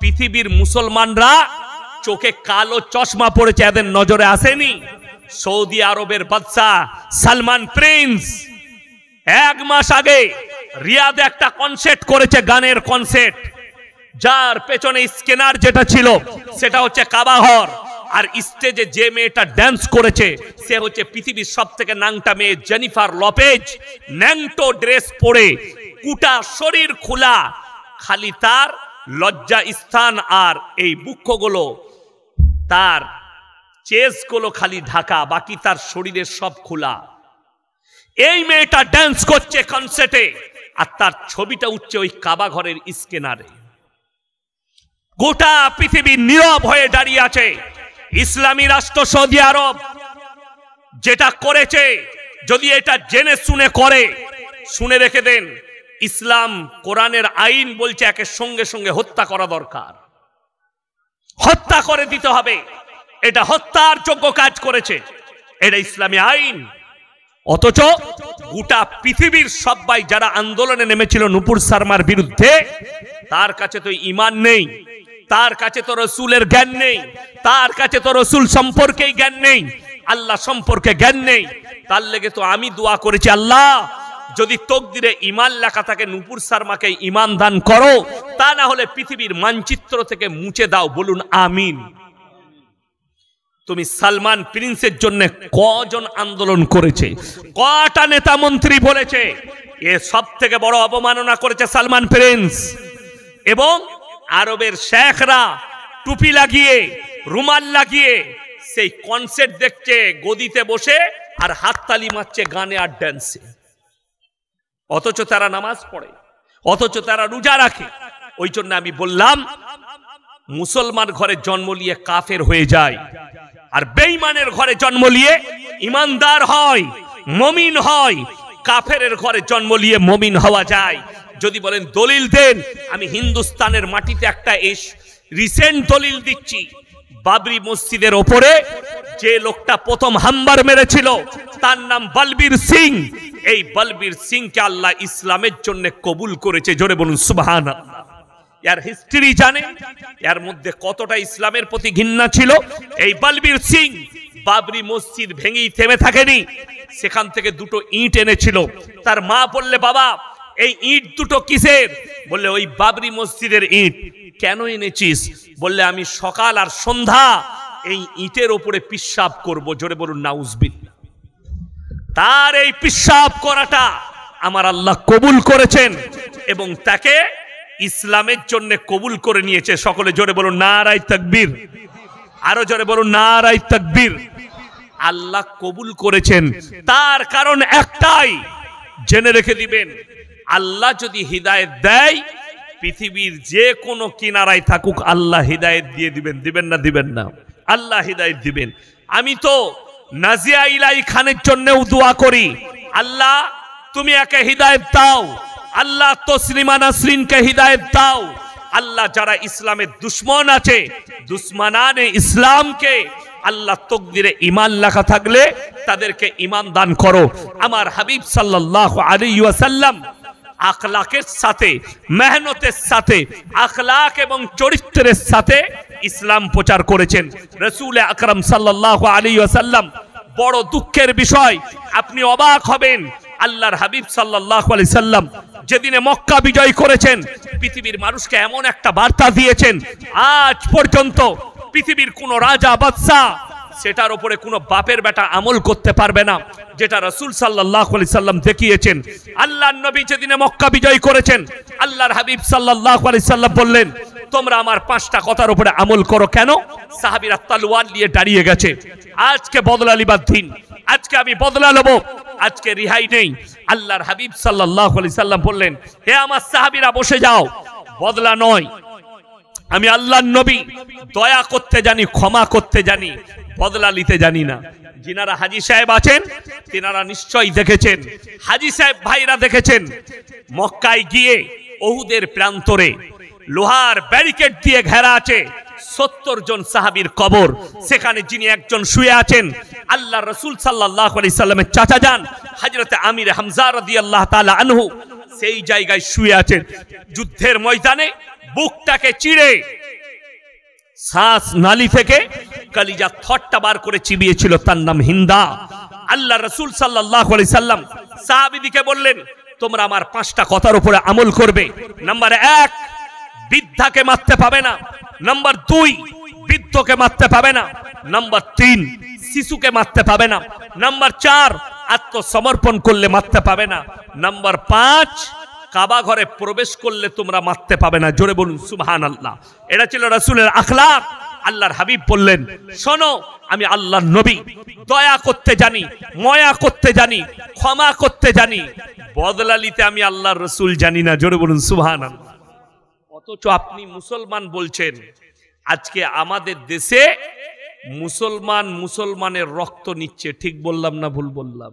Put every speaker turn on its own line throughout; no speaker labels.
পৃথিবীর মুসলমানরা চোখে কালো চশমা পড়েছে, এদের নজরে আসেনি? সৌদি আরবের বাদশা সালমান প্রিন্স 1 মাস আগে রিয়াদে একটা কনসার্ট করেছে, গানের কনসার্ট, যার পেছনে স্ক্যানার যেটা ছিল সেটা হচ্ছে কাবা ঘর, আর স্টেজে যে মেয়েটা ড্যান্স করেছে সে হচ্ছে পৃথিবীর সবথেকে ন্যাংটা মেয়ে জেনিফার লপেজ। ন্যাংটো ড্রেস পরে, কুটা শরীর খোলা, খালি তার লজ্জা স্থান আর এই বুকগুলো, তার চেস্ট গুলো খালি ঢাকা, বাকি তার শরীরের সব খোলা। এই মেয়েটা ড্যান্স করছে কনসার্টে, আর তার ছবিটা উঠছে ওই কাবা ঘরের স্ক্যানারে। গোটা পৃথিবী নীরব হয়ে দাঁড়িয়ে আছে। ইসলামী রাষ্ট্র সৌদি আরব যেটা করেছে, যদি এটা জেনে শুনে করে, শুনে রেখে দেন, ইসলাম কোরআনের আইন বলছে একে সঙ্গে সঙ্গে হত্যা করা দরকার, হত্যা করে দিতে হবে। এটা হত্যার যোগ্য কাজ করেছে, এটা ইসলামী আইন। অথচ গোটা পৃথিবীর সবাই যারা আন্দোলনে নেমেছিল নূপুর শর্মার বিরুদ্ধে, তার কাছে তো ঈমান নেই, তার কাছে তো রাসূলের জ্ঞান নেই, তার কাছে তো রাসূল সম্পর্কেই জ্ঞান নেই, আল্লাহ সম্পর্কে জ্ঞান নেই। তার লেগে তো আমি দোয়া করেছি, আল্লাহ যদি তকদিরে ঈমান লেখা থাকে নূপুর শর্মাকে ঈমান দান করো, তা না হলে পৃথিবীর মানচিত্র থেকে মুছে দাও। বলুন আমিন। তুমি সালমান প্রিন্সের জন্য কজন আন্দোলন করেছে, কটা নেতা মন্ত্রী বলেছে এ সব থেকে বড় অবমাননা করেছে সালমান প্রিন্স। এবং আরবের শেখরা টুপি লাগিয়ে, রুমাল লাগিয়ে সেই কনসার্ট দেখছে গদিতে বসে, আর হাততালি মারছে গানে আর ড্যান্সে। অথচ তারা নামাজ পড়ে, অথচ তারা রোজা রাখে। ওই জন্য আমি বললাম, মুসলমান ঘরে জন্ম নিয়ে কাফের হয়ে যায়, আর বেঈমানের ঘরে জন্ম নিয়ে ইমানদার হয়, মুমিন হয়। কাফেরের ঘরে জন্ম নিয়ে মুমিন হওয়া যায়। যদি বলেন দলিল দেন, আমি হিন্দুস্তানের মাটিতে একটা রিসেন্ট দলিল দিচ্ছি। বাবরি মসজিদের ওপরে যে লোকটা প্রথম হামবার মেরেছিল তার নাম বলবীর সিং। এই বলবীর সিংকে আল্লাহ ইসলামের জন্য কবুল করেছে। জোরে বলুন সুবহানাল্লাহ। এর হিস্ট্রি জানে, এর মধ্যে কতটা ইসলামের প্রতি ঘৃণা ছিল। এই বলবীর সিং বাবরি মসজিদ ভেঙেই থেমে থাকেনি, সেখান থেকে 2টো ইট এনেছিল। তার মা বললে, বাবা এই ইট 2টো কিসের? বললে ওই বাবরি মসজিদের ইট। কেন এনেছিস? বললে আমি সকাল আর সন্ধ্যা এই ইটের উপরে পিশাব করব। জোরে বলুন নাউজুবিল্লাহ। তার এই পিশাব করাটা আমার আল্লাহ কবুল করেছেন এবং তাকে ইসলামের জন্য কবুল করে নিয়েছে। সকলে জোরে বলুন নারায়ে তাকবীর। আরো জোরে বলুন নারায়ে তাকবীর। আল্লাহ কবুল করেছেন, তার কারণ একটাই, জেনে রেখে দিবেন, আল্লাহ যদি হিদায়েত দেয়, পৃথিবীর যে কোনো কিনারায় থাকুক আল্লাহ হিদায়েত দিয়ে দিবেন। দিবেন না? দিবেন না? আল্লাহ হিদায়েত দিবেন। আমি তো নাজিয়া ইলাহি খানের জন্য দোয়া করি, আল্লাহ তুমি একে হিদায়েত দাও, আল্লাহ তসলিমা নাসরিনকে হিদায়েত দাও, আল্লাহ যারা ইসলামের দুশ্মন আছে, দুশ্মনানে ইসলামকে আল্লাহ তকদিরে ঈমান লেখা থাকলে তাদেরকে ঈমান দান করো। আমার হাবিব সাল্লাল্লাহু আলাইহি ওয়াসাল্লাম আখলাকের সাথে, মেহনতের সাথে, আখলাক এবং চরিত্রের সাথে ইসলাম প্রচার করেছেন। রাসূল আকরাম সাল্লাল্লাহু আলাইহি ওয়াসাল্লাম, বড় দুঃখের বিষয়, আপনি অবাক হবেন, আল্লাহর হাবিব সাল্লাল্লাহু আলাইহি সাল্লাম যেদিনে মক্কা বিজয় করেছেন, পৃথিবীর মানুষকে এমন একটা বার্তা দিয়েছেন, আজ পর্যন্ত পৃথিবীর কোন রাজা বাদশা সেটার উপরে কোনো বাপের বেটা আমল করতে পারবে না, যেটা রাসূল সাল্লাল্লাহু আলাইহি সাল্লাম দেখিয়েছেন। আল্লাহর নবী যেদিনে মক্কা বিজয় করেছেন, আল্লাহর হাবিব সাল্লাল্লাহু আলাইহি সাল্লাম বললেন, তোমরা আমার 5টা কথার উপরে আমল করো। কেন? সাহাবীরা তলোয়ার নিয়ে দাঁড়িয়ে গেছে, আজকে বদলা লিবার দিন, আজকে আমি বদলা নেব, আজকে রিহাই নেই। আল্লাহর হাবিব সাল্লাল্লাহু আলাইহি সাল্লাম বললেন, হে আমার সাহাবীরা বসে যাও, বদলা নয়, আমি আল্লাহর নবী দয়া করতে জানি, ক্ষমা করতে জানি, বদলা নিতে জানি না। যিনারা হাজী সাহেব আছেন তিনারা নিশ্চয়ই দেখেছেন, হাজী সাহেব ভাইরা দেখেছেন, মক্কায় গিয়ে উহুদের প্রান্তরে লোহার ব্যারিকেড দিয়ে ঘেরা আছে, 70 জন সাহাবীর কবর, সেখানে যিনি একজন শুয়ে আছেন, আল্লাহ রাসূল সাল্লাল্লাহু আলাইহি সাল্লামের চাচা যান হযরত আমির হামজা রাদিয়াল্লাহু তাআলা আনহু, সেই জায়গায় শুয়ে আছেন। যুদ্ধের ময়দানে বুকটাকে চিড়ে শ্বাস নালী থেকে কলিজা থটটা বার করে চিবিয়েছিল, তার নাম হিন্দা। আল্লাহ রাসূল সাল্লাল্লাহু আলাইহি সাল্লাম সাহাবীদেরকে বললেন, তোমরা আমার 5টা কথার উপরে আমল করবে। নাম্বার 1, বৃদ্ধাকে মারতে পাবে না। নাম্বার 2, বৃদ্ধকে মারতে পাবে না। নাম্বার 3, শিশুকে মারতে পাবে না। নাম্বার 4, আত্মসমর্পণ করলে মারতে পাবে না। নাম্বার 5, কাবা ঘরে প্রবেশ করলে তোমরা মারতে পাবে না। জোরে বলুন সুবহানাল্লাহ। এটা ছিল রাসূলের আখলাক। আল্লাহর হাবিব বললেন, শোনো, আমি আল্লাহর নবী, দয়া করতে জানি, ময়া করতে জানি, ক্ষমা করতে জানি, বদলা নিতে আমি আল্লাহর রাসূল জানি না। জোরে বলুন সুবহানাল্লাহ। অথচ আপনি মুসলমান বলছেন। আজকে আমাদের দেশে মুসলমানের রক্ত নিচ্ছে। ঠিক বললাম না ভুল বললাম?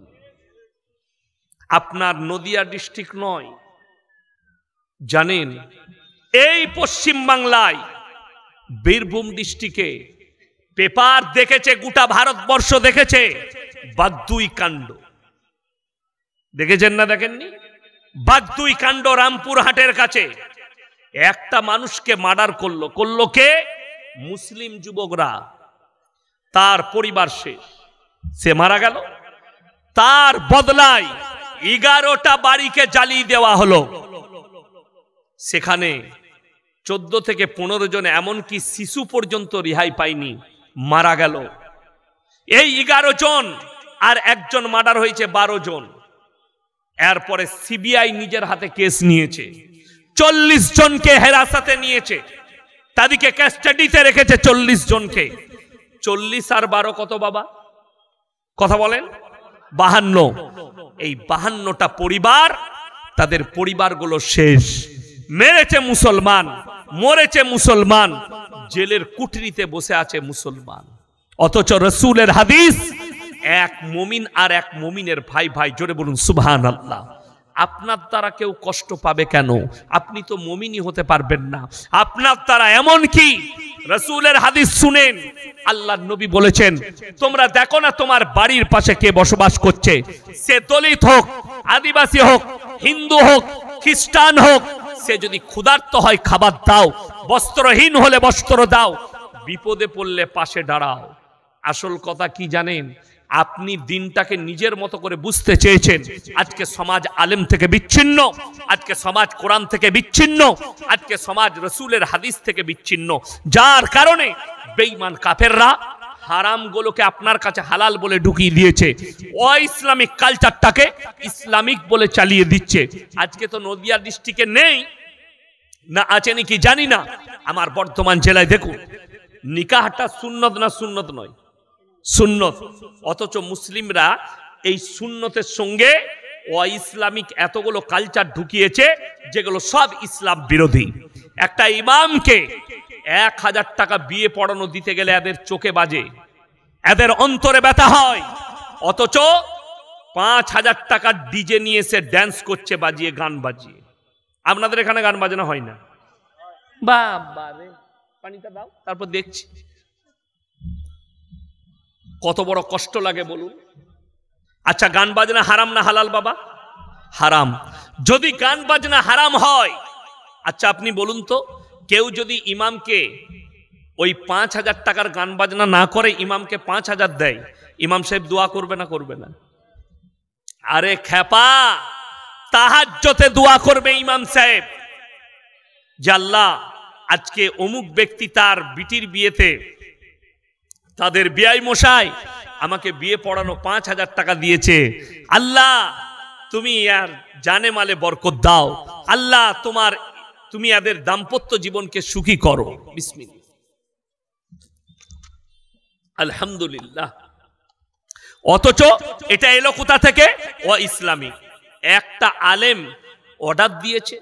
আপনার নদিয়া ডিস্ট্রিক্ট নয়, জানেন এই পশ্চিম বাংলায় বীরভূম ডিস্ট্রিক্টে পেপার দেখেছে, গোটা ভারতবর্ষ দেখেছে বাগদুই কাণ্ড। দেখেছেন না দেখেননি? বাগদুই কাণ্ড রামপুরহাটের কাছে একটা মানুষকে মার্ডার করলো কে? মুসলিম যুবকরা। তার পরিবার শেষ, সে মারা গেল। তার বদলায় 11টা বাড়িকে জ্বালিয়ে দেওয়া হলো। সেখানে 14 থেকে 15 জন, এমনকি শিশু পর্যন্ত রেহাই পায়নি, মারা গেল। এই 11 জন আর একজন মার্ডার হয়েছে 12 জন। এরপরে সিবিআই নিজের হাতে কেস নিয়েছে, 40 জনকে হেরাসতে নিয়েছে, তাদেরকে কাস্টাডিতে রেখেছে 40 জনকে। 40 আর 12 কত বাবা? কথা বলেন। 52। এই 52টা পরিবার, তাদের পরিবারগুলো শেষ। মেরেছে মুসলমান, মরেছে মুসলমান, জেলের কুঠরিতে বসে আছে মুসলমান। অথচ রাসূলের হাদিস, এক মুমিন আর এক মুমিনের ভাই ভাই। জোরে বলুন সুবহানাল্লাহ। আপনার দ্বারা কেউ কষ্ট পাবে কেন? আপনি তো মুমিনই হতে পারবেন না। আপনার দ্বারা, এমন কি রাসূলের হাদিস শুনেন, আল্লাহর নবী বলেছেন, তোমরা দেখো না তোমার বাড়ির পাশে কে বসবাস করছে, সে দলিত হোক, আদিবাসী হোক, হিন্দু হোক, খ্রিস্টান হোক, সে যদি ক্ষুধার্ত হয় খাবার দাও, বস্ত্রহীন হলে বস্ত্র দাও, বিপদে পড়লে পাশে দাঁড়াও। আসল কথা কি জানেন? আপনি দিনটাকে নিজের মতো করে বুঝতে চেয়েছেন। আজকে সমাজ আলেম থেকে বিচ্ছিন্ন, আজকে সমাজ কোরআন থেকে বিচ্ছিন্ন, আজকে সমাজ রাসূলের হাদিস থেকে বিচ্ছিন্ন, যার কারণে বেঈমান কাফেররা হারামগুলোকে আপনার কাছে হালাল বলে ঢুকিয়ে দিয়েছে, অ-ইসলামিক কালচারটাকে ইসলামিক বলে চালিয়ে দিচ্ছে। আজকে তো নদিয়া ডিস্ট্রিক্টে নেই, না আছে নাকি জানি না, আমার বর্ধমান জেলায় দেখুন, নিকাহটা সুন্নত না সুন্নত নয়? সুন্নত। অথচ মুসলিমরা এই সুন্নতের সঙ্গে অ-ইসলামিক এতগুলো কালচার ঢুকিয়েছে, যেগুলো সব ইসলাম বিরোধী। একটা ইমামকে 1000 টাকা বিয়ে পড়ানো দিতে গেলে এদের চোখে বাজে, এদের অন্তরে ব্যথা হয়। অথচ 5000 টাকার ডিজে নিয়ে এসে ড্যান্স করছে, বাজিয়ে, গান বাজিয়ে। আপনাদের এখানে গান বাজানো হয় না? বাবা রে, পানিটা দাও, তারপর দেখছি। কত বড় কষ্ট লাগে বলুন। আচ্ছা, গান বাজনা হারাম না হালাল বাবা? হারাম। যদি গান বাজনা হারাম হয়, আচ্ছা আপনি বলুন তো, কেউ যদি ইমামকে ওই 5000 টাকার গান বাজনা না করে, ইমামকে 5000 দেয়, ইমাম সাহেব দোয়া করবে না করবে না? আরে খেপা, তাহাজ্জুদে দোয়া করবে ইমাম সাহেব, যে আল্লাহ, আজকে অমুক ব্যক্তি তার বিটির বিয়েতে, তাদের বিয়াই মশাই আমাকে বিয়ে পড়ানো 5000 টাকা দিয়েছে, আল্লাহ তুমি আর জানে মালে বরকত দাও, আল্লাহ তুমি এদের দাম্পত্য জীবনকে সুখী করো। বিসমিল্লাহ, আলহামদুলিল্লাহ। অথচ এটা এলো কোথা থেকে? অ-ইসলামিক। একটা আলেম অর্ডার দিয়েছে?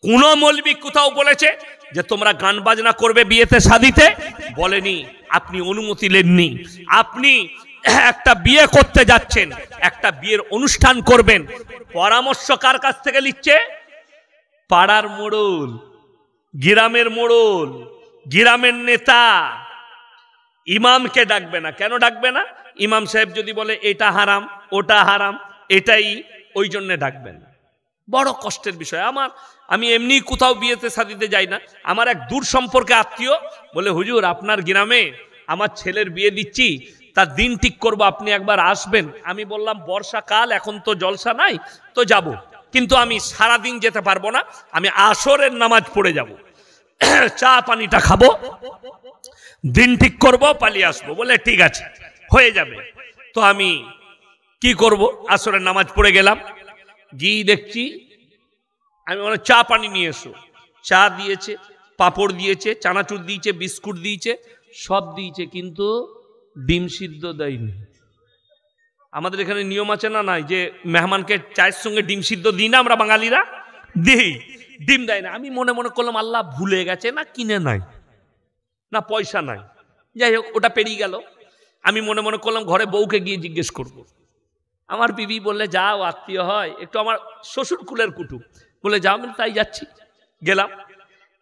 কোন মৌলবি কোথাও বলেছে যে তোমরা গান বাজনা করবে বিয়েতে শাদিতে? বলেনি। আপনি অনুমতি নেননি। আপনি একটা বিয়ে করতে যাচ্ছেন, একটা বিয়ের অনুষ্ঠান করবেন, পরামর্শ কার কাছ থেকে নিচ্ছে? পাড়ার মোড়ল, গ্রামের মোড়ল, গ্রামের নেতা। ইমামকে ডাকবে না। কেন ডাকবে না? ইমাম সাহেব যদি বলে এটা হারাম, ওটা হারাম, এটাই, ওই জন্য ডাকবেন। বড় কষ্টের বিষয়। আমি এমনি কোথাও বিয়েতে শাদিতে যাই না। আমার এক দূর সম্পর্কে আত্মীয় বলে, হুজুর আপনার গ্রামে আমার ছেলের বিয়ে দিচ্ছি, তার দিন ঠিক করবো, আপনি একবার আসবেন। আমি বললাম বর্ষাকাল, এখন তো জলসা নাই, তো যাব, কিন্তু আমি সারাদিন যেতে পারবো না, আমি আসরের নামাজ পড়ে যাব, চা পানিটা খাবো, দিন ঠিক করবো, পালিয়ে আসবো। বলে ঠিক আছে, হয়ে যাবে। তো আমি কি করব, আসরের নামাজ পড়ে গেলাম, গিয়ে দেখছি আমি বলে চা পানি নিয়ে এসো। চা দিয়েছে, পাঁপড় দিয়েছে, চানাচুর দিয়েছে, বিস্কুট দিয়েছে, সব দিয়েছে, কিন্তু ডিম সিদ্ধ দেয়নি। আমাদের এখানে নিয়ম আছে না নাই, যে মেহমানকে চায়ের সঙ্গে ডিম সিদ্ধ দিই না আমরা বাঙালিরা, দিই, ডিম দেয় না। আমি মনে মনে করলাম আল্লাহ ভুলে গেছে, না কিনে নাই, না পয়সা নাই, যাই হোক ওটা পেরিয়ে গেল। আমি মনে মনে করলাম ঘরে বউকে গিয়ে জিজ্ঞেস করব। আমার বিবি বললে যাও, আত্মীয় হয়, একটু আমার শ্বশুর কুলের কুটুম, বলে যাও, আমি তাই যাচ্ছি, গেলাম।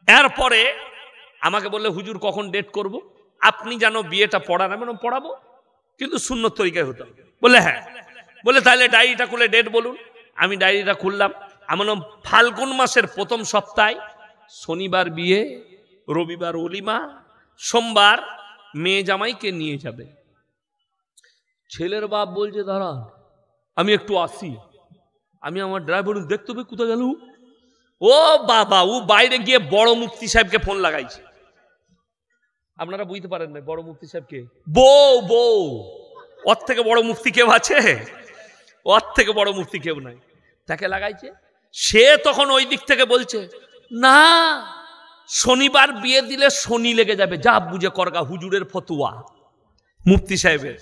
এরপরে আমাকে বললে হুজুর কখন ডেট করব, আপনি জানো বিয়েটা পড়ান। আমি পড়াবো, কিন্তু সুন্নত তরিকায় হতো। বলে হ্যাঁ। বলে তাহলে ডায়েরিটা খুলে ডেট বলুন। আমি ডায়েরিটা খুললাম, আমার ফাল্গুন মাসের প্রথম সপ্তাহে, শনিবার বিয়ে, রবিবার অলিমা, সোমবার মেয়ে জামাইকে নিয়ে যাবে। ছেলের বাপ বলছে দাঁড়ান আমি একটু আসি। আমি আমার ড্রাইভার দেখতে হবে কোথায় গেল। ও বাবা, ও বাইরে গিয়ে বড় মুফতি সাহেবকে ফোন লাগাইছে। আপনারা বুঝতে পারেন না বড় মুফতি সাহেবকে, বউ ওর থেকে বড় মুফতি কেউ আছে? ওর থেকে বড় মুফতি কেউ নাই। তাকে লাগাইছে। সে তখন ওই দিক থেকে বলছে না, শনিবার বিয়ে দিলে শনি লেগে যাবে, যা বুঝে করগা, হুজুরের ফতুয়া মুফতি সাহেবের।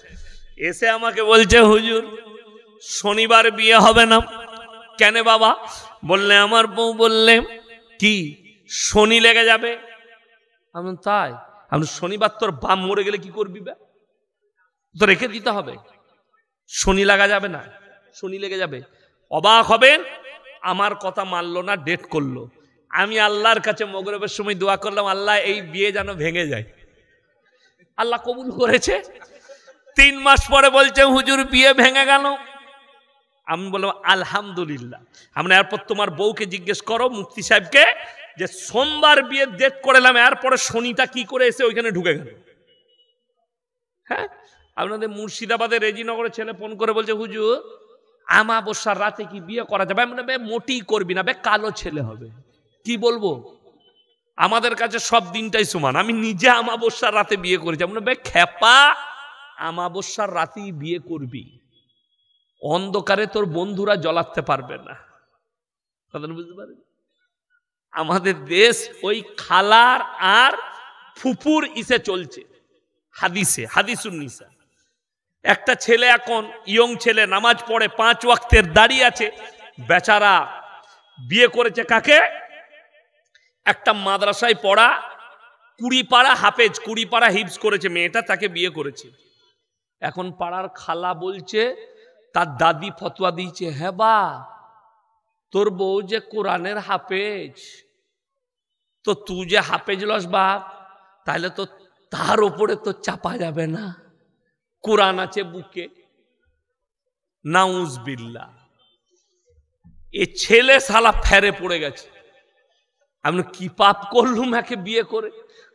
এসে আমাকে বলছে হুজুর শনিবার বিয়ে হবে না। কেন বাবা? বললে আমার বউ বললে কি শনি লেগে যাবে। আমি তাই? আমি শনিবার তোর বাপ মরে গেলে কি করবি? তো রেখে দিতে হবে, শনি লাগা যাবে না, শনি লেগে যাবে। অবাক হবেন, আমার কথা মানলো না, ডেট করলো। আমি আল্লাহর কাছে মগরিবের সময় দোয়া করলাম, আল্লাহ এই বিয়ে যেন ভেঙে যায়। আল্লাহ কবুল করেছে। 3 মাস পরে বলছে হুজুর বিয়ে ভেঙে গেল। আমি বললাম আলহামদুলিল্লাহ। আমরা এরপর তোমার বউকে জিজ্ঞেস করো মুফতি সাহেবকে, যে সোমবার বিয়ে ডেট করেলাম, এরপরে শনিটা কি করে এসে ওইখানে ঢুকে গেল। হ্যাঁ, আপনাদের মুর্শিদাবাদের রেজিনগরের ছেলে ফোন করে বলছে হুজুর আমাবস্যার রাতে কি বিয়ে করা যাবে? আমি বললাম মোটেই করবি না, কালো ছেলে হবে। কি বলবো, আমাদের কাছে সব দিনটাই সমান। আমি নিজে আমাবস্যার রাতে বিয়ে করেছি। আমি বললাম খেপা, আমাবস্যার রাতেই বিয়ে করবি, অন্ধকারে তোর বন্ধুরা জ্বলাতে পারবে না। কথা বুঝতে পারবে? আমাদের দেশ ওই খালার আর ফুপুর ইসে চলছে, হাদিসে, হাদিসুন নিসা। একটা ছেলে এখন ইয়ং ছেলে, নামাজ পড়ে, 5 ওয়াক্তের দাঁড়িয়ে আছে, বেচারা বিয়ে করেছে কাকে? একটা মাদ্রাসায় পড়া 20 পারা হাফেজ, 20 পারা হিফজ করেছে মেয়েটা, তাকে বিয়ে করেছে। এখন পাড়ার খালা বলছে, তার দাদি ফতোয়া দিয়েছে, হ্যাঁ বা তোর বউ যে কোরআনের হাফেজ, তো তুই যে হাফেজ লস বাপ, তাহলে তো তার উপরে তো চাপা যাবে না, কোরআন আছে বুকে। নাউজবিল্লাহ। এ ছেলে শালা ফেরে পড়ে গেছে। আমি কি পাপ করলুম একে বিয়ে করে?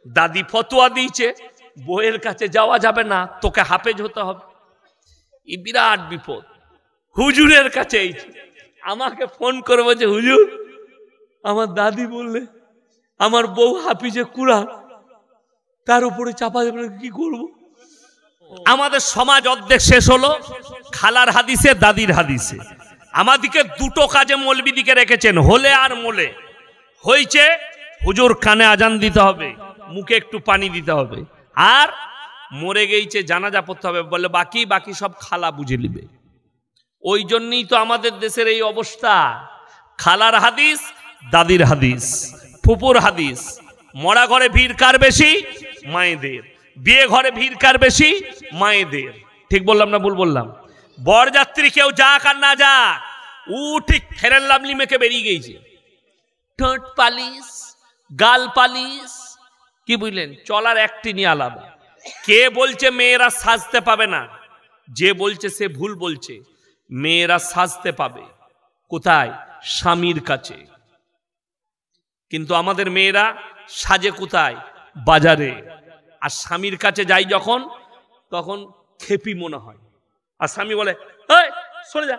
দাদি ফতোয়া দিয়েছে বউয়ের কাছে যাওয়া যাবে না, তোকে হাফেজ হতে হবে। এই বিরাট বিপদ। হুজুরের কাছে আমাকে ফোন করে বলছে হুজুর আমার দাদি বললে আমার বউ হাফিজে কুরআন, তার উপরে চাপা যাবে না, কি করব? আমাদের সমাজ অর্ধেক শেষ হলো খালার হাদিসে, দাদির হাদিসে। আমাদিকে দুটো কাজে মৌলবীদিকে রেখেছেন, হলে আর মোলে। হয়েছে হুজুর কানে আজান দিতে হবে, মুখে একটু পানি দিতে হবে, আর মরে গেছে জানাজা পড়তে হবে, বলে বাকি বাকি সব খালা বুঝে নিবে। ওই জন্যই তো আমাদের দেশের এই অবস্থা। খালার হাদিস, দাদির হাদিস, ফুপুর হাদিস। মরা ঘরে ভিড় কার বেশি? মায়েদের। বিয়ে ঘরে ভিড় কার বেশি? মায়েদের। ঠিক বললাম না ভুল বললাম? বরযাত্রী কেউ যাক আর না যাক, ও ঠিক ফেরেন লাভলি মেখে বেরিয়ে গেছে। ঠোঁট পালিশ, গাল পালিশ, কি বুঝলেন? চলার একটি নিয়ে আলাদা। কে বলছে মেয়েরা সাজতে পাবে না? যে বলছে সে ভুল বলছে। মেয়েরা সাজতে পাবে কোথায়? স্বামীর কাছে। কিন্তু আমাদের মেয়েরা সাজে কোথায়? বাজারে। আর স্বামীর কাছে যাই যখন, তখন খেপি মনে হয়। আর স্বামী বলে এই সরে যা,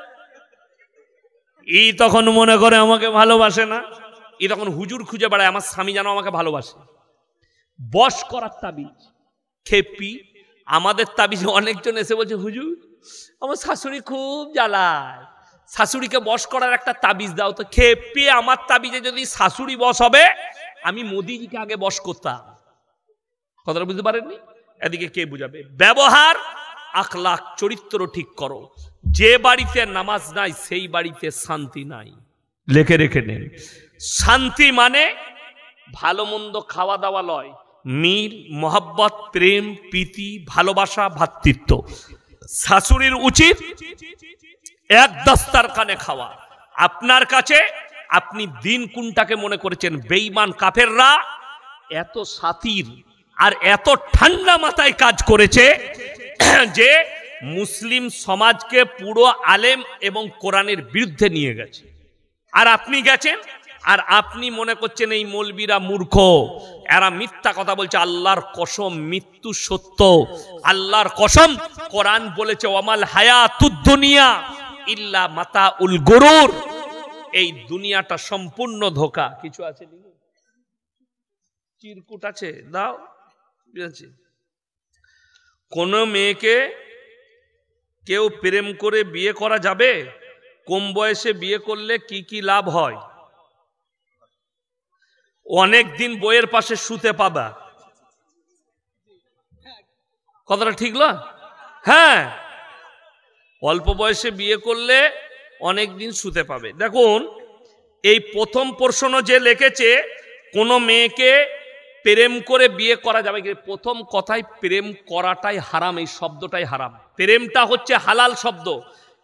এই তখন মনে করে আমাকে ভালোবাসে না। এই তখন হুজুর খুঁজে বেড়ায় আমার স্বামী যেন আমাকে ভালোবাসে। বশ করার তাবিজ, খেপি। আমাদের তাবিজে অনেকজন এসে বলছে হুজুর আমার শাশুড়ি খুব জ্বালায়, শাশুড়িকে বশ করার একটা তাবিজ দাও তো। খেপি আমার তাবিজে যদি শাশুড়ি বশ হবে, আমি মোদিজিকে আগে বশ করতাম। কথাটা বুঝতে পারেননি? এদিকে কে বুঝাবে? ব্যবহার, আখলাক, চরিত্র ঠিক করো। যে বাড়িতে নামাজ নাই সেই বাড়িতে শান্তি নাই। লেখে রেখে নেন। শান্তি মানে ভালো মন্দ খাওয়া দাওয়া লয়, মিল, মোহাব্বত, প্রেম, প্রীতি, ভালোবাসা, ভ্রাতৃত্ব। শাশুড়ির উচিত এক দস্তারখানে খাওয়া। আপনার কাছে আপনি দিন কোনটাকে মনে করেছেন? বেঈমান কাফেররা এত সাতির আর এত ঠান্ডা মাথায় কাজ করেছে যে মুসলিম সমাজকে পুরো আলেম এবং কোরআনের বিরুদ্ধে নিয়ে গেছে। আর আপনি গেছেন আর আপনি মনে করছেন এই মৌলবীরা মূর্খ, এরা মিথ্যা কথা বলছে। আল্লাহর কসম মৃত্যু সত্য, আল্লাহর কসম কোরআন বলেছে ওয়ামাল হায়াতুদ দুনিয়া ইল্লা মাতাউল গুরুর। এই দুনিয়াটা সম্পূর্ণ ধোঁকা। কিছু আছে চিরকুট আছে দাও। কোন মেয়েকে কেউ প্রেম করে বিয়ে করা যাবে? কম বয়সে বিয়ে করলে কি কি লাভ হয়? অনেক দিন বইয়ের পাশে শুতে পাবা। কথাটা ঠিক না? হ্যাঁ, অল্প বয়সে বিয়ে করলে অনেক দিন শুতে পাবে। দেখুন এই প্রথম প্রশ্ন যে লিখেছে কোন মেয়েকে প্রেম করে বিয়ে করা যাবে, প্রথম কথাই প্রেম করাটাই হারাম, এই শব্দটাই হারাম। প্রেমটা হচ্ছে হালাল শব্দ,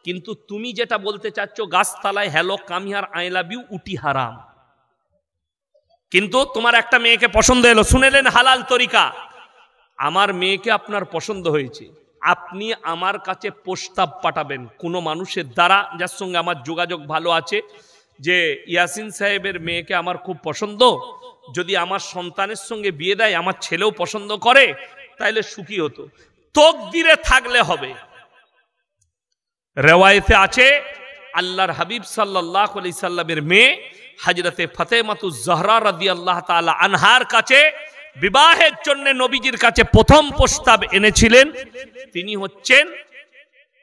কিন্তু তুমি যেটা বলতে চাচ্ছ গাছতলায় হ্যালো কামিহার আই লাভ ইউ উটি হারাম। কিন্তু তোমার একটা মেয়েকে পছন্দ এলো, শুনেলেন হালাল তরিকা, আমার মেয়েকে আপনার পছন্দ হয়েছে, আপনি আমার কাছে প্রস্তাব পাঠাবেন কোনো মানুষের দ্বারা যার সঙ্গে আমার যোগাযোগ ভালো আছে, যে ইয়াসিন সাহেবের মেয়েকে আমার খুব পছন্দ, যদি আমার সন্তানের সঙ্গে বিয়ে দেয় আমার ছেলেও পছন্দ করে তাইলে সুখী হতো। তকদিরে থাকলে হবে। রেওয়ায়েতে আছে আল্লাহর হাবিব সাল্লাল্লাহু আলাইহি সাল্লামের মেয়ে হযরতে ফাতেমাতুজ জাহরা রাদিয়াল্লাহু তাআলা আনহার কাছে বিবাহের জন্য নবীজির কাছে প্রথম প্রস্তাব এনেছিলেন, তিনি হচ্ছেন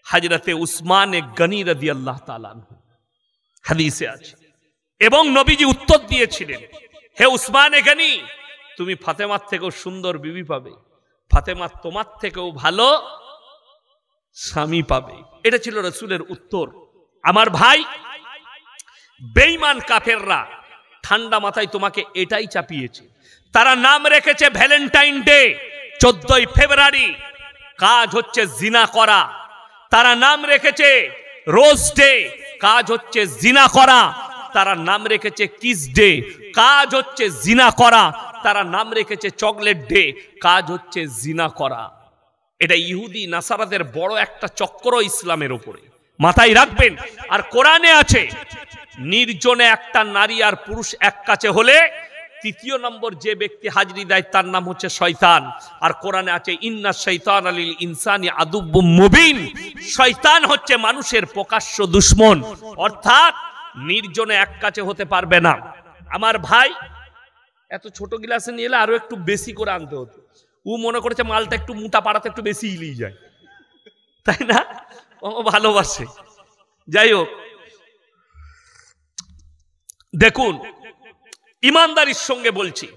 হযরতে উসমান গনি রাদিয়াল্লাহু তাআলা আনহু। হাদিসে আছে। এবং নবীজি উত্তর দিয়েছিলেন, হে উসমান গনি, তুমি ফাতেমার থেকেও সুন্দর বিবি পাবে, ফাতেমা তোমার থেকেও ভালো স্বামী পাবে। এটা ছিল রাসূলের উত্তর। আমার ভাই, বেঈমান কাফেররা ঠান্ডা মাথায় তোমাকে এটাই চাপিয়েছে। তারা নাম রেখেছে ভ্যালেন্টাইন ডে 14ই ফেব্রুয়ারি, কাজ হচ্ছে জিনা করা। তারা নাম রেখেছে রোজ ডে, কাজ হচ্ছে জিনা করা। তারা নাম রেখেছে কিস ডে, কাজ হচ্ছে জিনা করা। তারা নাম রেখেছে চকলেট ডে, কাজ হচ্ছে জিনা করা। এটা ইহুদি নাসারাদের বড় একটা চক্র ইসলামের উপরে, মাথায় রাখবেন। আর কোরআনে আছে নির্জনে একটা নারী আর পুরুষ এক কাছে হলে তৃতীয় নম্বর যে ব্যক্তি হাজরি দেয় তার নাম হচ্ছে শয়তান। আর কোরআনে আছে ইন্না শাইতান লিল ইনসানি আদুব্বুম মুবিন, শয়তান হচ্ছে মানুষের প্রকাশ্য দুশমন। অর্থাৎ নির্জনে এক কাছে হতে পারবে না। আমার ভাই, এত ছোট গ্লাসে নিয়ে এলে আরো একটু বেশি করে আনতে হতো। ও মনে করেছে মালটা একটু মোটা পাড়াতে একটু বেশি ইলিয়ে যায়, তাই না? ও ভালোবাসে। যাই হোক, দেখুন ইমানদারির সঙ্গে বলছি,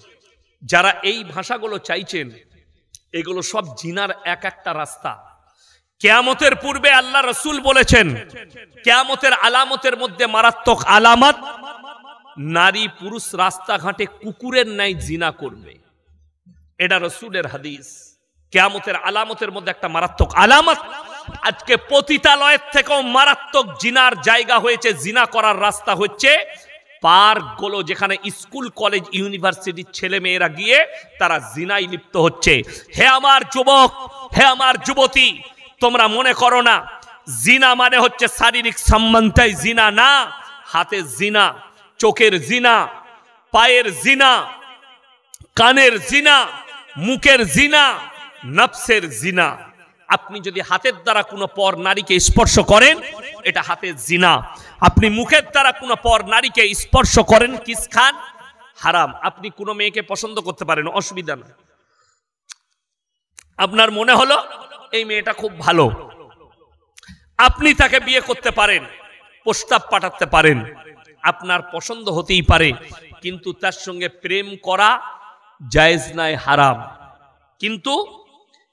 যারা এই ভাষাগুলো চাইছেন এগুলো সব জিনার এক একটা রাস্তা। কিয়ামতের পূর্বে আল্লাহ রাসূল বলেছেন কিয়ামতের আলামতের মধ্যে মারাত্মক আলামত, নারী পুরুষ রাস্তাঘাটে কুকুরের ন্যায় জিনা করবে। এটা রাসূলের হাদিস। কিয়ামতের আলামতের মধ্যে একটা মারাত্মক আলামত। আজকে পতিতালয়ের থেকেও মারাত্মক জিনার জায়গা হয়েছে, জিনা করার রাস্তা হচ্ছে পার্কগুলো, যেখানে স্কুল কলেজ ইউনিভার্সিটির ছেলে মেয়েরা গিয়ে তারা জিনায় লিপ্ত হচ্ছে। হে আমার যুবক, হে আমার যুবতী, তোমরা মনে করো না জিনা মানে হচ্ছে শারীরিক সম্বন্ধে জিনা। না, হাতের জিনা, চোখের জিনা, পায়ের জিনা, কানের জিনা, মুখের জিনা, নফসের জিনা। আপনি যদি হাতের দ্বারা কোনো পর নারীকে স্পর্শ করেন, এটা হাতের জিনা। আপনি মুখের দ্বারা কোনো পর নারীকে স্পর্শ করেন, কিস খান, হারাম। আপনি কোনো মেয়েকে পছন্দ করতে পারেন, অসুবিধা না। আপনার মনে হলো এই মেয়েটা খুব ভালো, আপনি তাকে বিয়ে করতে পারেন, প্রস্তাব পাঠাতে পারেন, আপনার পছন্দ হতেই পারে, কিন্তু তার সঙ্গে প্রেম করা জায়েজ নাই, হারাম। কিন্তু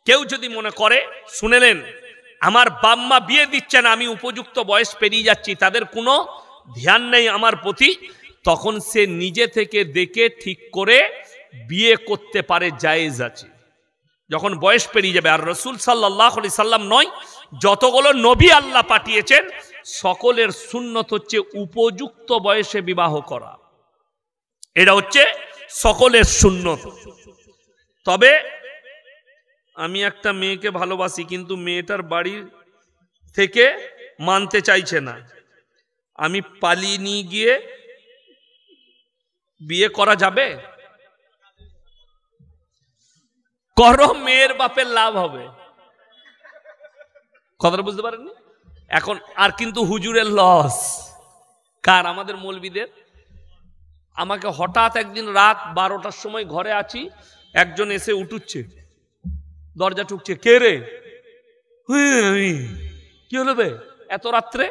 কেউ যদি মনে করে, শুনেলেন আমার বাম্মা বিয়ে দিচ্ছে না, আমি উপযুক্ত বয়স পেরিয়ে যাচ্ছি, তাদের কোনো ধ্যান নেই আমার প্রতি, তখন সে নিজে থেকে দেখে ঠিক করে বিয়ে করতে পারে, জায়েজ আছে। যখন বয়স পেরিয়ে যাবে। আর রাসূল সাল্লাল্লাহু আলাইহি সাল্লাম নয়, যতগুলো নবী আল্লাহ পাঠিয়েছেন সকলের সুন্নত হচ্ছে উপযুক্ত বয়সে বিবাহ করা, এটা হচ্ছে সকলের সুন্নত। তবে আমি একটা মেয়েকে ভালোবাসি, কিন্তু মেয়েটার বাড়ি থেকে মানতে চাইছে না, আমি পালিয়ে নিয়ে গিয়ে বিয়ে করা যাবে? করো, মেয়ের বাপের লাভ হবে। কথাটা বুঝতে পারেননি? এখন আর কিন্তু হুজুরের লস। কার? আমাদের মৌলবীদের। আমাকে হঠাৎ একদিন রাত 12টার সময় ঘরে আছি, একজন এসে উঠুচ্ছে, দরজা ঠুকছে, কে রে? কি হলো বে এত রাত্রে?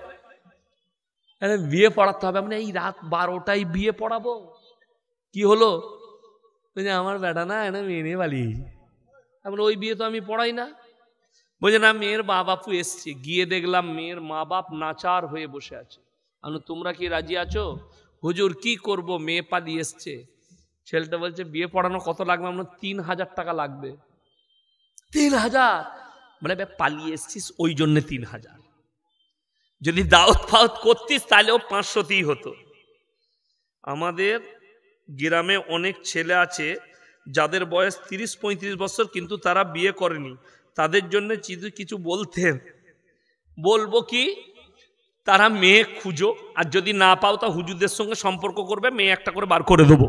বিয়ে পড়াতে হবে। মানে এই রাত 12টায় বিয়ে পড়াবো? কি হলো? আমার বেটা না মেয়ে নিয়ে পালিয়েছি। ওই বিয়ে তো আমি পড়াই না। বলছে না, মেয়ের মা বাপু এসছে। গিয়ে দেখলাম মেয়ের মা বাপ নাচার হয়ে বসে আছে। আমি, তোমরা কি রাজি আছো? হুজুর কি করব, মেয়ে পালিয়ে এসছে। ছেলেটা বলছে বিয়ে পড়ানো কত লাগবে? আমরা 3000 টাকা লাগবে। 3000? মানে পালিয়ে এসছিস ওই জন্য 3000। যদি দাওয়াত ফাওয়াত করতিস তাহলেও 500তেই হতো। আমাদের গ্রামে অনেক ছেলে আছে যাদের বয়স 30-35 বছর, কিন্তু তারা বিয়ে করেনি। তাদের জন্য কিছু বলতেন। বলবো কি, তারা মেয়ে খুঁজো, আর যদি না পাও তা হুজুরদের সঙ্গে সম্পর্ক করবে, মেয়ে একটা করে বার করে দেবো।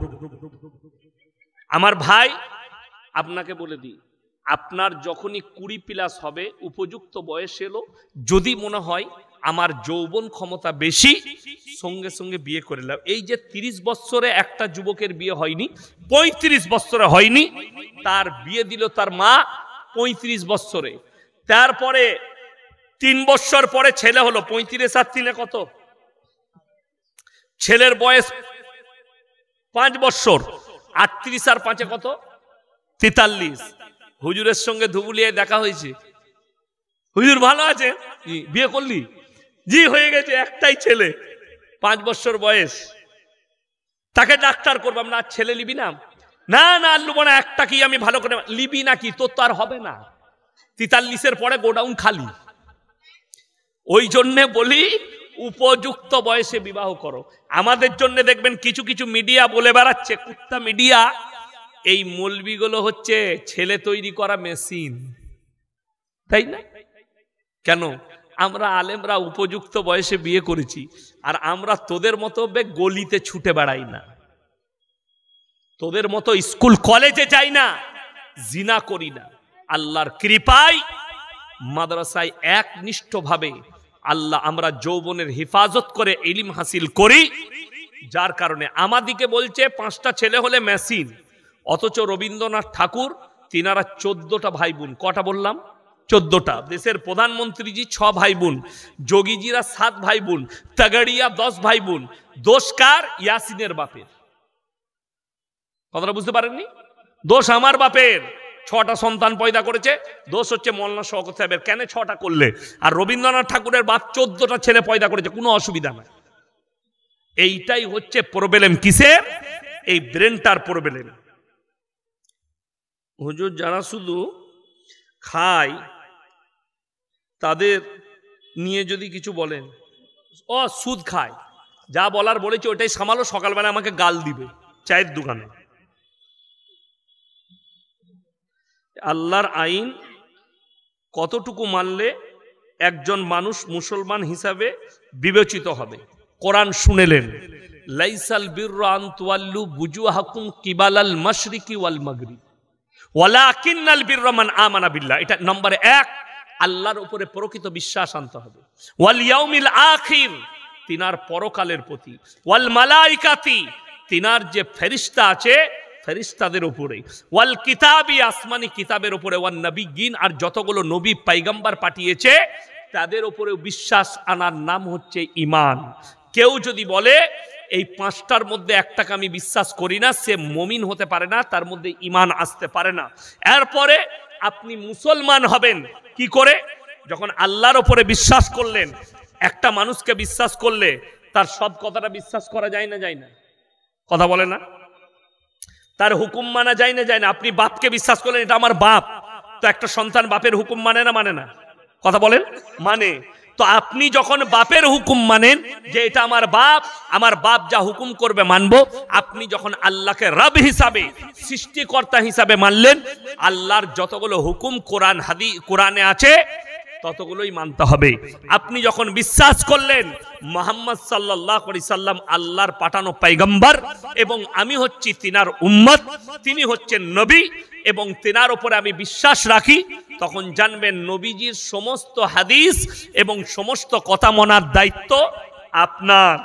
আমার ভাই, আপনাকে বলে দিই, আপনার যখনই 20+ হবে, উপযুক্ত বয়স এলো, যদি মনে হয় আমার যৌবন ক্ষমতা বেশি, সঙ্গে সঙ্গে বিয়ে করে নাও। এই যে 30 বছরে একটা যুবকের বিয়ে হয়নি, 35 বছরে হয়নি, তার বিয়ে দিল তার মা 35 বছরে। তারপরে 3 বছর পরে ছেলে হলো। 35 আর 3 কত? ছেলের বয়স 5 বছর। 38 আর 5 কত? 43। হুজুরের সঙ্গে ধুবুলিয়ায় দেখা হয়েছে। হুজুর ভালো আছে? বিয়ে করলি? জি হয়ে গেছে, একটাই ছেলে, 5 বছর বয়স। তাকে ডাক্তার করবাম না, ছেলে লিবি না? না না, লুবো না, একটা কি আমি ভালো করে। লিবি নাকি? তোর তো আর হবে না, 43-এর পরে গোডাউন খালি। ওই জন্যে বলি উপযুক্ত বয়সে বিবাহ করো। আমাদের জন্য দেখবেন কিছু কিছু মিডিয়া বলে বেড়াচ্ছে, কুত্তা মিডিয়া, এই মৌলবিগুলো হচ্ছে ছেলে তৈরি করা মেশিন, তাই না? কেন? আমরা আলেমরা উপযুক্ত বয়সে বিয়ে করেছি, আর আমরা তোদের মতো গলিতে ছুটে বেড়াই না, তোদের মতো স্কুল কলেজে যাই না, জিনা করি না। আল্লাহর কৃপায় মাদ্রাসায় একনিষ্ঠভাবে আল্লাহ আমরা যৌবনের হেফাজত করে ইলম হাসিল করি, যার কারণে আমাদিকে বলছে 5টা ছেলে হলে মেশিন, অথচ রবীন্দ্রনাথ ঠাকুর তিনারা 14টা ভাই বোন। কটা বললাম? 14টা। দেশের প্রধানমন্ত্রীজি 6 ভাই বোন, যোগীজিরা 7 ভাই বোন, তাগাড়িয়া 10 ভাই বোন। দোষ কার? ইয়াসিনের বাপের। কথাটা বুঝতে পারেননি? দোষ আমার বাপের, 6টা সন্তান পয়দা করেছে। দোষ হচ্ছে মৌলানা শওকত সাহেবের। কেন 6টা করলে? আর রবীন্দ্রনাথ ঠাকুরের বাপ 14টা ছেলে পয়দা করেছে, কোনো অসুবিধা নাই। এইটাই হচ্ছে প্রবলেম। কিসের? এই ব্রেনটার প্রবলেম। হুজুর যারা শুধু খায় তাদের নিয়ে যদি কিছু বলেন, ও সুদ খায়, যা বলার বলেছে ওটাই সামালো, সকালবেলা আমাকে গাল দিবে চায়ের দোকানে। আল্লাহর আইন কতটুকু মানলে একজন মানুষ মুসলমান হিসাবে বিবেচিত হবে? কোরআন শুনেলেন, লাইসাল বিররা আন তুওয়াল্লু বুজুহাকুম কিবালাল মাশরিকি ওয়াল মাগরিব ওয়ালাকিন্নাল বিররা মান আমানা বিল্লাহ। এটা নম্বর 1, আল্লাহর উপরে প্রকৃত বিশ্বাস আনতে হবে। ওয়াল ইয়াউমিল আখির, তিনার পরকালের প্রতি। ওয়াল মালাইকাতি, তিনার যে ফেরেশতা আছে ফেরেশতাদের উপরে। ওয়াল কিতাবি, আসমানি কিতাবের উপরে। ওয়ান নবিয়্যিন, আর যতগুলো নবী পয়গম্বর পাঠিয়েছে তাদের উপরে বিশ্বাস আনার নাম হচ্ছে ঈমান। কেউ যদি বলে এই 5টার মধ্যে একটাকে আমি বিশ্বাস করি না, সে মুমিন হতে পারে না, তার মধ্যে ঈমান আসতে পারে না। এরপরে আপনি মুসলমান হবেন কি করে? যখন আল্লাহর উপরে বিশ্বাস করলেন। একটা মানুষকে বিশ্বাস করলে তার সব কথাটা বিশ্বাস করা যায় না, যায় না? কথা বলে না? তার হুকুম মানা যায় না, যায় না? আপনি বাপকে বিশ্বাস করলেন, এটা আমার বাপ, তো একটা সন্তান বাপের হুকুম মানে না, মানে না? কথা বলেন, মানে। তো আপনি যখন বাপের হুকুম মানেন যে এটা আমার বাপ যা হুকুম করবে মানবো, আপনি যখন আল্লাহকে রব হিসাবে, সৃষ্টিকর্তা হিসাবে মানলেন, আল্লাহর যতগুলো হুকুম কোরআনে আছে ততগুলোই মানতে হবে। আপনি যখন বিশ্বাস করলেন মুহাম্মদ সাল্লাল্লাহু আলাইহি সাল্লাম আল্লাহর পাঠানো পয়গম্বর এবং আমি হচ্ছি তিনার উম্মত, তিনি হচ্ছেন নবী এবং তিনার উপরে আমি বিশ্বাস রাখি, তখন জানবেন নবীজির সমস্ত হাদিস এবং সমস্ত কথা মানার দায়িত্ব আপনার।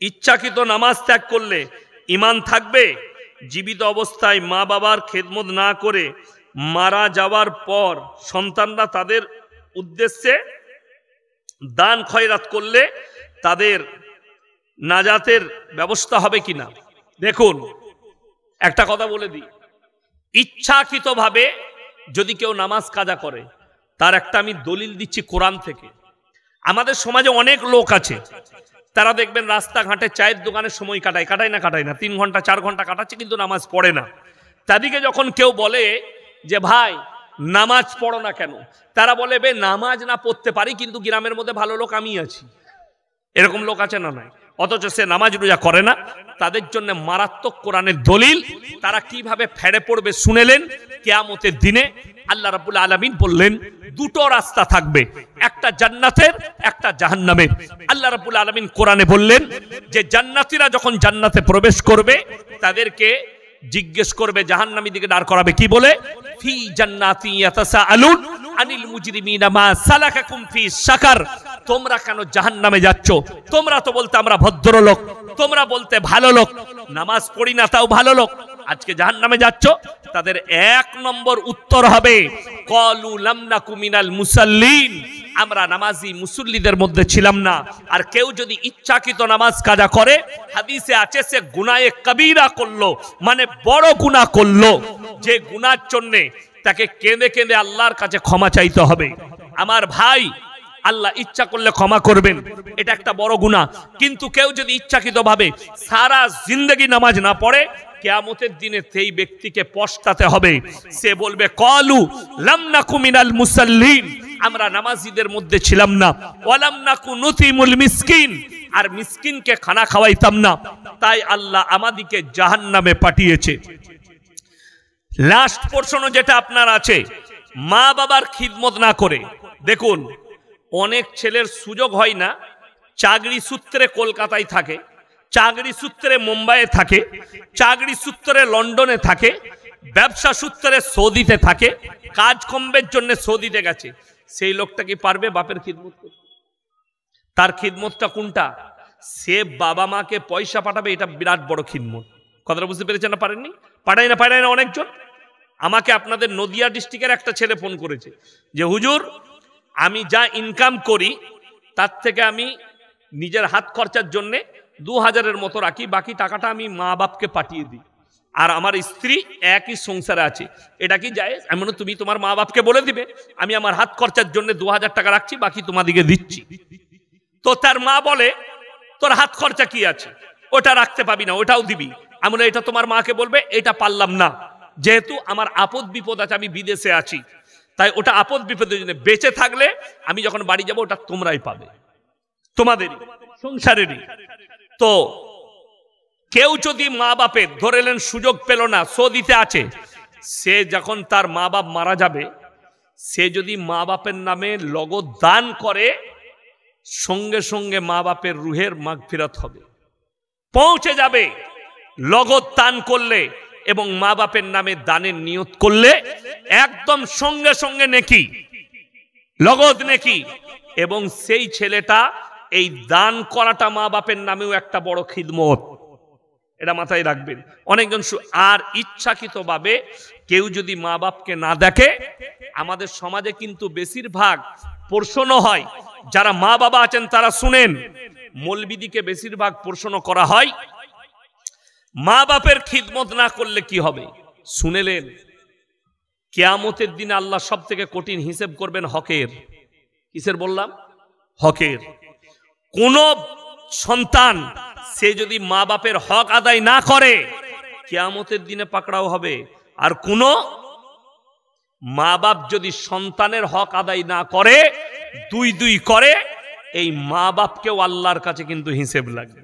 ইচ্ছাকৃত নামাজ ত্যাগ করলে ঈমান থাকবে? জীবিত অবস্থায় মা বাবার খেদমত না করে মারা যাওয়ার পর সন্তানরা তাদের উদ্দেশ্যে দান খয়রাত করলে তাদের নাজাতের ব্যবস্থা হবে কিনা? দেখুন, একটা কথা বলে দিই, ইচ্ছাকৃতভাবে যদি কেউ নামাজ কাজা করে, তার একটা আমি দলিল দিচ্ছি কোরআন থেকে। আমাদের সমাজে অনেক লোক আছে, তারা দেখবেন রাস্তাঘাটে চায়ের দোকানে সময় কাটায় না 3 ঘন্টা 4 ঘন্টা কাটাচ্ছে, কিন্তু নামাজ পড়ে না। তাদেরকে যখন কেউ বলে যে ভাই নামাজ পড়ো না কেন, তারা বলে বে নামাজ না পড়তে পারি, কিন্তু গ্রামের মধ্যে ভালো লোক আমি আছি। এরকম লোক আছে না নাই? অথচ সে নামাজ রোজা করে না। তাদের জন্য মারাত্মক কোরআনের দলিল। তারা কিভাবে ফেড়ে পড়বে শুনেলেন? কিয়ামতের দিনে আল্লাহ রাব্বুল আলামিন বললেন দুটো রাস্তা থাকবে, একটা জান্নাতের, একটা জাহান্নামের। আল্লাহ রাব্বুল আলামিন কোরআনে বললেন যে জান্নাতীরা যখন জান্নাতে প্রবেশ করবে তাদেরকে জিজ্ঞেস করবে, জাহান্নামী দিকে দাঁড় করাবে, কি বলে? ফি জান্নাতি ইয়াতাসাআলুন আনিল মুজরিমিনা মা সালাকাকুম ফি সাকার। তোমরা কেন জাহান্নামে যাচ্ছ? তোমরা তো বলতে আমরা ভদ্রলোক, তোমরা বলতে ভালো লোক, নামাজ পড়ি না তাও ভালো লোক, আজকে জাহান্নামে যাচ্ছ? তাদের 1 নম্বর উত্তর হবে ক্বালু লাম নাকু মিনাল মুসাল্লিন, আমরা নামাজি মুসল্লিদের মধ্যে ছিলাম না। আর কেউ যদি ইচ্ছাকৃত নামাজ কাজা করে, হাদিসে আছে সে গুনাহে কবিরা করলো, মানে বড় গুনাহ করলো, যে গুনার জন্য তাকে কেঁদে কেঁদে আল্লাহর কাছে ক্ষমা চাইতে হবে। আমার ভাই, আল্লাহ ইচ্ছা করলে ক্ষমা করবেন, এটা একটা বড় গুনাহ। কিন্তু কেউ যদি ইচ্ছাকৃতভাবে সারা জিন্দেগি নামাজ না পড়ে, কিয়ামতের দিনে সেই ব্যক্তিকে পস্তাতে হবে। সে বলবে ক্বালু লাম নাকু মিনাল মুসাল্লিন, আমরা নামাজীদের মধ্যে ছিলাম না, ওয়ালাম নাকু নুতিমুল মিসকিন, আর মিসকিনকে খানা খাওয়াইতাম না, তাই আল্লাহ আমাদিকে জাহান্নামে পাঠিয়েছে। লাস্ট পোরশন যেটা আপনার আছে, মা বাবার খিদমত না করে। দেখুন, অনেক ছেলের সুযোগ হয় না, চাকরি সূত্রে কলকাতায় থাকে, চাকরি সূত্রে মুম্বাইয়ে থাকে, চাকরি সূত্রে লন্ডনে থাকে, ব্যবসা সূত্রে সৌদিতে থাকে, কাজকর্মের জন্য সৌদিতে গেছে। সেই লোকটা কি পারবে বাপের খিদমত করতে? তার খিদমতটা কোনটা? সে বাবা মাকে পয়সা পাঠাবে, এটা বিরাট বড় খিদমত। কথাটা বুঝতে পেরেছেন না? পারেননি? পাঠায় না অনেকজন। আমাকে আপনাদের নদিয়া ডিস্ট্রিক্টের একটা ছেলে ফোন করেছে যে হুজুর, আমি যা ইনকাম করি তার থেকে আমি নিজের হাত খরচার জন্য 2000-এর মতো রাখি, বাকি টাকাটা আমি মা বাপকে পাঠিয়ে দিই, আর আমার স্ত্রী একই সংসারে আছে, এটা কি জায়েজ? এমন তুমি তোমার মা বাপকে বলে দিবে আমি আমার হাত খরচার জন্য 2000 টাকা রাখছি, বাকি তোমাদিকে দিচ্ছি। তো তার মা বলে তোর হাত খরচা কি আছে, ওটা রাখতে পাবি না, ওটাও দিবি। আমরা এটা তোমার মাকে বলবে এটা পারলাম না, যেহেতু আমার আপদ বিপদ আছে, আমি বিদেশে আছি, তাই ওটা আপদ বিপদের জন্য বেঁচে থাকলে আমি যখন বাড়ি যাব ওটা তোমরাই পাবে, তোমাদেরই সংসারেরই। তো কেউ যদি মা বাপের ধরেলেন সুযোগ পেল না, সৌদিতে আছে, সে যখন তার মা বাপ মারা যাবে, সে যদি মা বাপের নামে নগদ দান করে, সঙ্গে সঙ্গে মা বাপের রুহের মাগফিরাত হবে, পৌঁছে যাবে। লগত দান করলে এবং মা বাপের নামে দানের নিয়ত করলে একদম সঙ্গে সঙ্গে নেকি, লগত নেকি। এবং সেই ছেলেটা এই দান করাটা মা বাপের নামেও একটা বড় খিদমত, এটা মাথায় রাখবেন। অনেকজন আর ইচ্ছাকৃতভাবে কেউ যদি মা বাপকে না দেখে, আমাদের সমাজে কিন্তু বেশিরভাগ প্রশ্ন হয়, যারা মা বাবা আছেন তারা শুনেন, মৌলবিদিকে বেশিরভাগ প্রশ্ন করা হয় মা বাপের খিদমত না করলে কি হবে। শুনেলেন, কিয়ামতের দিনে আল্লাহ সব থেকে কঠিন হিসেব করবেন হকের। কিসের বললাম? হকের। কোন সন্তান সে যদি মা বাপের হক আদায় না করে কিয়ামতের দিনে পাকড়াও হবে। আর কোন মা বাপ যদি সন্তানের হক আদায় না করে, দুই দুই করে, এই মা বাপকেও আল্লাহর কাছে কিন্তু হিসেব লাগবে।